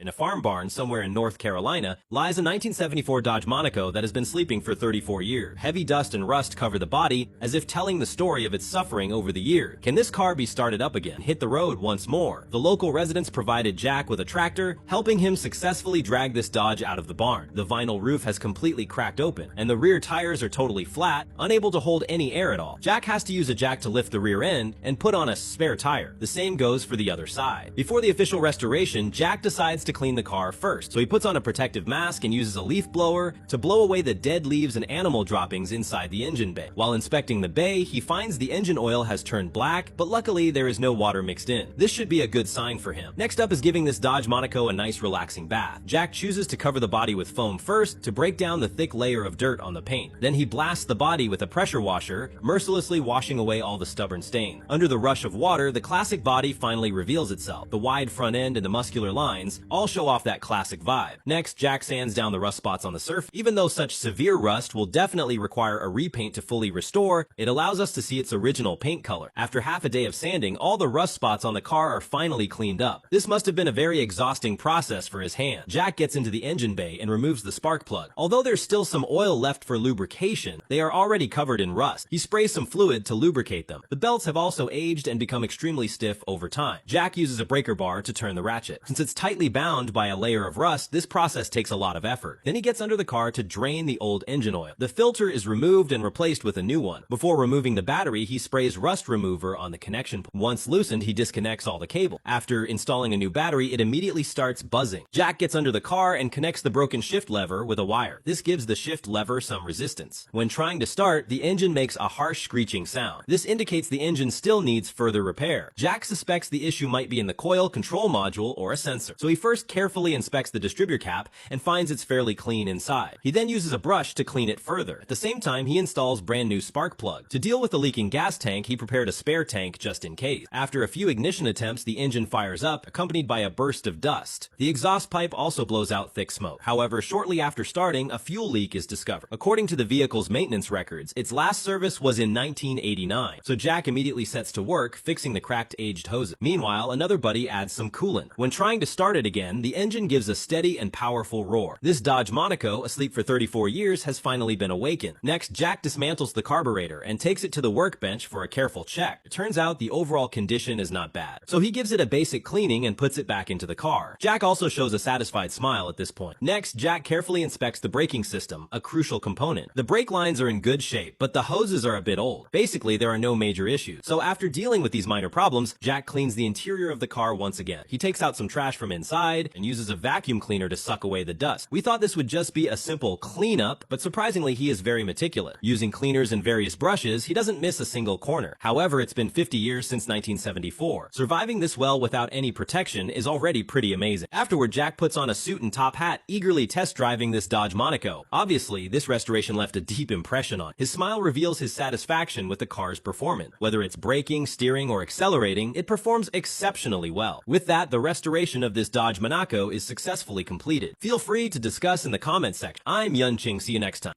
In a farm barn somewhere in North Carolina lies a 1974 Dodge Monaco that has been sleeping for 34 years. Heavy dust and rust cover the body, as if telling the story of its suffering over the years. Can this car be started up again, hit the road once more? The local residents provided Jack with a tractor, helping him successfully drag this Dodge out of the barn. The vinyl roof has completely cracked open, and the rear tires are totally flat, unable to hold any air at all. Jack has to use a jack to lift the rear end and put on a spare tire. The same goes for the other side. Before the official restoration, Jack decides to clean the car first, so he puts on a protective mask and uses a leaf blower to blow away the dead leaves and animal droppings inside the engine bay. While inspecting the bay, he finds the engine oil has turned black, but luckily there is no water mixed in. This should be a good sign for him. Next up is giving this Dodge Monaco a nice relaxing bath. Jack chooses to cover the body with foam first to break down the thick layer of dirt on the paint. Then he blasts the body with a pressure washer, mercilessly washing away all the stubborn stain. Under the rush of water, the classic body finally reveals itself. The wide front end and the muscular lines all show off that classic vibe. Next, Jack sands down the rust spots on the surface. Even though such severe rust will definitely require a repaint to fully restore, it allows us to see its original paint color. After half a day of sanding, all the rust spots on the car are finally cleaned up. This must have been a very exhausting process for his hand. Jack gets into the engine bay and removes the spark plug. Although there's still some oil left for lubrication, they are already covered in rust. He sprays some fluid to lubricate them. The belts have also aged and become extremely stiff over time. Jack uses a breaker bar to turn the ratchet. Since it's tightly bound by a layer of rust, this process takes a lot of effort. Then he gets under the car to drain the old engine oil. The filter is removed and replaced with a new one. Before removing the battery, he sprays rust remover on the connection point. Once loosened, he disconnects all the cable. After installing a new battery, it immediately starts buzzing. Jack gets under the car and connects the broken shift lever with a wire. This gives the shift lever some resistance. When trying to start, the engine makes a harsh screeching sound. This indicates the engine still needs further repair. Jack suspects the issue might be in the coil, control module, or a sensor. So he first carefully inspects the distributor cap and finds it's fairly clean inside. He then uses a brush to clean it further. At the same time, he installs brand new spark plug. To deal with the leaking gas tank, he prepared a spare tank just in case. After a few ignition attempts, the engine fires up, accompanied by a burst of dust. The exhaust pipe also blows out thick smoke. However, shortly after starting, a fuel leak is discovered. According to the vehicle's maintenance records, its last service was in 1989, so Jack immediately sets to work fixing the cracked aged hoses. Meanwhile, another buddy adds some coolant. When trying to start it again, the engine gives a steady and powerful roar. This Dodge Monaco, asleep for 34 years, has finally been awakened. Next, Jack dismantles the carburetor and takes it to the workbench for a careful check. It turns out the overall condition is not bad, so he gives it a basic cleaning and puts it back into the car. Jack also shows a satisfied smile at this point. Next, Jack carefully inspects the braking system, a crucial component. The brake lines are in good shape, but the hoses are a bit old. Basically, there are no major issues. So after dealing with these minor problems, Jack cleans the interior of the car once again. He takes out some trash from inside and uses a vacuum cleaner to suck away the dust. We thought this would just be a simple cleanup, but surprisingly he is very meticulous. Using cleaners and various brushes, he doesn't miss a single corner. However, it's been 50 years since 1974. Surviving this well without any protection is already pretty amazing. Afterward, Jack puts on a suit and top hat, eagerly test driving this Dodge Monaco. Obviously, this restoration left a deep impression on him. His smile reveals his satisfaction with the car's performance. Whether it's braking, steering, or accelerating, it performs exceptionally well. With that, the restoration of this Dodge Monaco is successfully completed. Feel free to discuss in the comments section. I'm Yun Ching. See you next time.